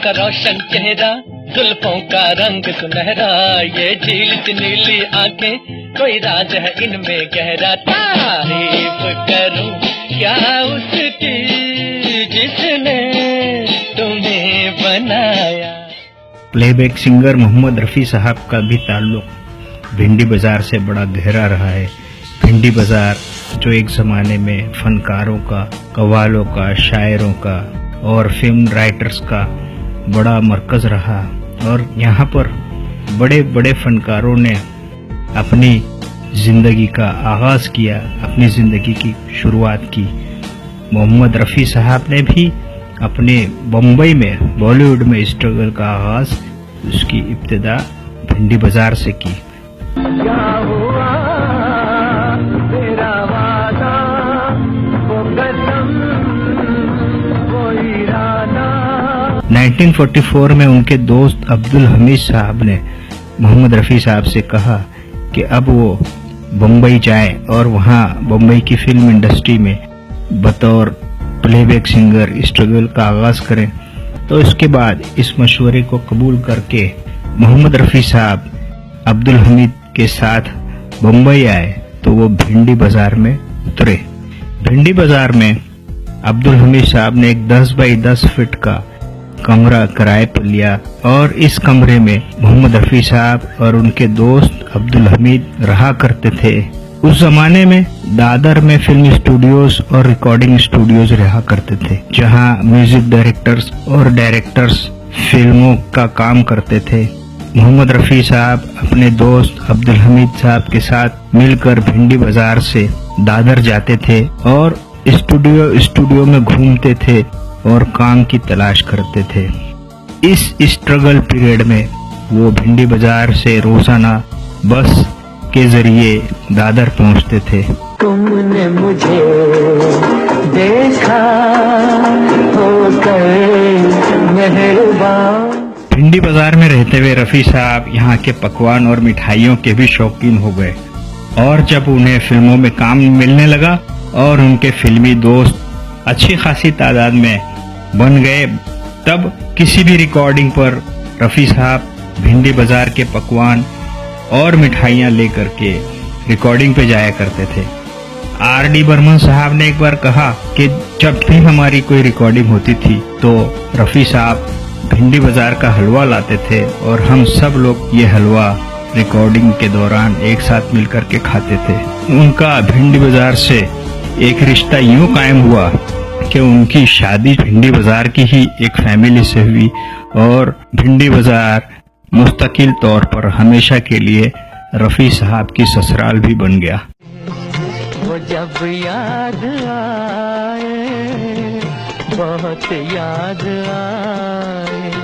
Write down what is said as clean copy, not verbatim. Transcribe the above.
का रोशन चेहरा, जुल्फों का रंग सुनहरा, ये झील नीली आंखें, कोई राज है इनमें गहरा। तारीफ करूं क्या उसकी जिसने तुम्हें बनाया। प्लेबैक सिंगर मोहम्मद रफ़ी साहब का भी ताल्लुक भिंडी बाजार से बड़ा गहरा रहा है। भिंडी बाजार जो एक जमाने में फनकारों का, कव्वालों का, शायरों का और फिल्म राइटर्स का बड़ा मरकज रहा और यहाँ पर बड़े बड़े फनकारों ने अपनी जिंदगी का आगाज किया, अपनी जिंदगी की शुरुआत की। मोहम्मद रफ़ी साहब ने भी अपने बम्बई में बॉलीवुड में स्ट्रगल का आगाज, उसकी इब्तिदा भिंडी बाजार से की। 1944 में उनके दोस्त अब्दुल हमीद साहब ने मोहम्मद रफ़ी साहब से कहा कि अब वो बम्बई जाएं और वहाँ बम्बई की फिल्म इंडस्ट्री में बतौर प्लेबैक सिंगर स्ट्रगल का आगाज करें। तो इसके बाद इस मशवरे को कबूल करके मोहम्मद रफ़ी साहब अब्दुल हमीद के साथ बम्बई आए तो वो भिंडी बाजार में उतरे। भिंडी बाजार में अब्दुल हमीद साहब ने एक 10 बाई 10 फीट का कमरा किराए पर लिया और इस कमरे में मोहम्मद रफ़ी साहब और उनके दोस्त अब्दुल हमीद रहा करते थे। उस जमाने में दादर में फिल्म स्टूडियोज और रिकॉर्डिंग स्टूडियोज रहा करते थे, जहां म्यूजिक डायरेक्टर्स और डायरेक्टर्स फिल्मों का काम करते थे। मोहम्मद रफ़ी साहब अपने दोस्त अब्दुल हमीद साहब के साथ मिलकर भिंडी बाजार से दादर जाते थे और स्टूडियो में घूमते थे और काम की तलाश करते थे। इस स्ट्रगल पीरियड में वो भिंडी बाजार से रोजाना बस के जरिए दादर पहुंचते थे। तुमने मुझे देखा होकर मेहरबान। भिंडी बाजार में रहते हुए रफ़ी साहब यहाँ के पकवान और मिठाइयों के भी शौकीन हो गए और जब उन्हें फिल्मों में काम मिलने लगा और उनके फिल्मी दोस्त अच्छी खासी तादाद में बन गए, तब किसी भी रिकॉर्डिंग पर रफ़ी साहब भिंडी बाजार के पकवान और मिठाइयाँ लेकर के रिकॉर्डिंग पे जाया करते थे। R.D. बर्मन साहब ने एक बार कहा कि जब भी हमारी कोई रिकॉर्डिंग होती थी तो रफ़ी साहब भिंडी बाजार का हलवा लाते थे और हम सब लोग ये हलवा रिकॉर्डिंग के दौरान एक साथ मिलकर के खाते थे। उनका भिंडी बाजार से एक रिश्ता यूं कायम हुआ कि उनकी शादी भिंडी बाजार की ही एक फैमिली से हुई और भिंडी बाजार मुस्तकिल तौर पर हमेशा के लिए रफ़ी साहब की ससुराल भी बन गया। वो जब याद आए, बहुत याद आए।